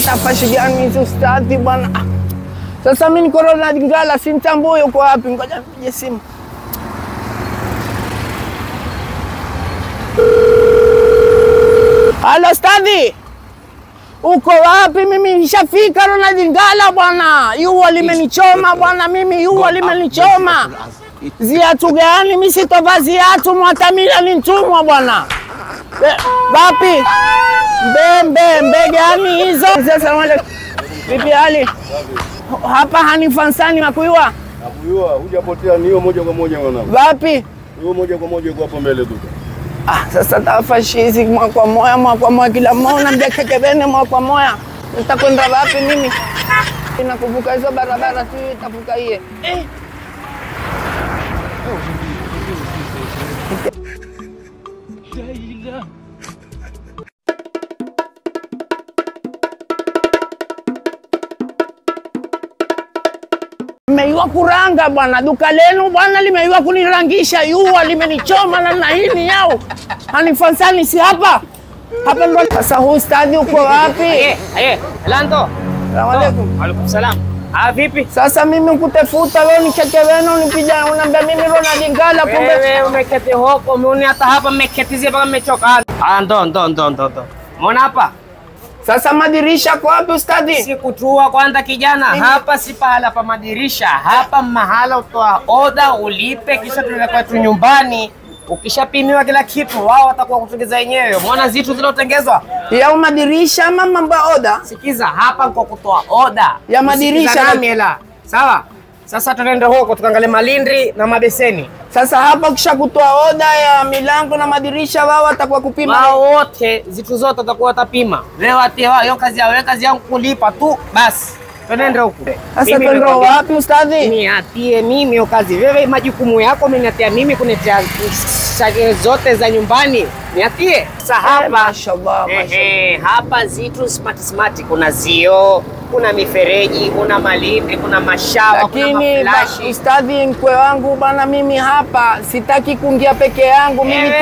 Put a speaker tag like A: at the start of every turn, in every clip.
A: Tafashi gani hizo ustadhi bwana? Sasa mimi niko na Lingala simtambui yuko wapi? Ngoja nipige simu. Halo ustadhi. Uko wapi? Mimi nishafika Ronald Lingala bwana. Yua limenichoma bwana, mimi yua limenichoma. Ziatu gani? Mimi sitovaa ziatu, mwatamila ni mtumwa bwana. Wapi? Mbe gani hizo? Sasa wale vipi hali? Hapa hanifansani makuyua.
B: Nakuyua, hujapotea niyo moja kwa moja mwanangu.
A: Wapi?
B: Niyo moja kwa moja kwa hapo mbele tu.
A: Sasa tafashizi mwa kwa moya kila mmoja mjakekebene mwa kwa moya. Nitakwenda wapi mimi? Inakuvuka hizo barabara tu itavuka hiye. Nimeiwa kuranga bwana, duka lenu bwana limeiwa kunirangisha, yua limenichoma na hini yao. Hanifansani si hapa. Hapa ndo sasa ustadhi uko wapi?
C: Lanto.
A: Salamu alaykum.
C: Waalaikum salam. Vipi?
A: Sasa mimi ukutafuta leo nikete wenu nipija unaniambia mimi Ronald Lingala kumbe
C: wewe umeketi huko, umeona hata hapa mmeketizia mpaka mmechoka. Ndo. Umeona hapa?
A: Sasa madirisha kwa wapi ustadhi?
C: Sikutua kwanza kijana. Hapa si pahala pa madirisha. Hapa mahala utoa oda ulipe kisha tunaenda kwetu nyumbani. Ukishapimiwa kila kitu wao watakuwa kutengeza wenyewe. Umeona zitu zilizotengezwa?
A: Ya madirisha ama mambo oda?
C: Sikiza, hapa kwa kutoa oda
A: ya madirisha
C: na miela. Sawa? Sasa tunaenda huko tukaangalia malindri na mabeseni.
A: Sasa hapa kisha kutoa oda ya milango na madirisha wao watakuwa kupima.
C: Wao wote zitu zote watakuwa watapima. Leo ati wao hiyo kazi yangu kulipa tu basi. Twende huko.
A: Sasa twende wapi ustadhi?
C: Niatie mimi hiyo kazi. Wewe majukumu yako umeniatia mimi kunitia shaghe zote za nyumbani. Niatie. Sasa hapa
A: mashallah.
C: Hapa zitu smart kuna zio, kuna mifereji, kuna malindi, kuna mashawa, kuna maflashi.
A: Ustadhi mkwe wangu bana, mimi hapa sitaki kuingia peke yangu. Mimi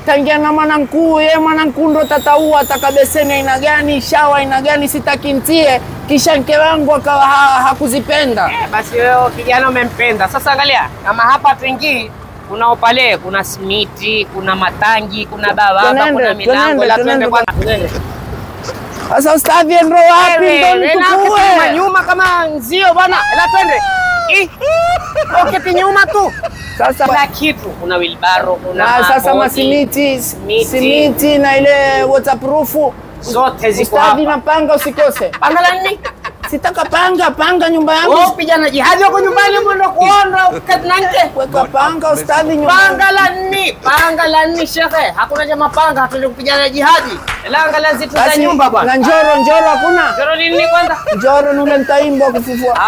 A: tangia na mwanangu, yeye mwanangu ndo tataua atakabeseni aina gani, shawa aina gani sitaki ntie. Kisha mke wangu akawa hakuzipenda.
C: Basi wewe kijana umempenda. Sasa angalia, kama hapa tuingii kuna opale, kuna simiti, kuna matangi, kuna bawaba, kuna milango. La twende kwanza.
A: Sasa ustadhi ndo wapi ndo nitukue?
C: Nyuma kama nzio bwana. La twende. Oketi nyuma tu. Sasa kuna kitu, kuna wheelbarrow, kuna
A: sasa simiti na ile waterproof
C: zote ziko hapa.
A: Ustadhi napanga usikose.
C: Panga la nini?
A: Sitaka panga nyumba yangu.
C: Pijana jihadi wako nyumbani mwendo kuona ukatnange.
A: Weka panga ustadhi nyumba.
C: Panga la nini shekhe? Hakuna jamaa panga, hatuende kupigana jihadi. Elanga la zitu za nyumba bwana.
A: Na njoro hakuna.
C: Njoro nini kwanza?
A: Njoro nule mtaimbo kufufua.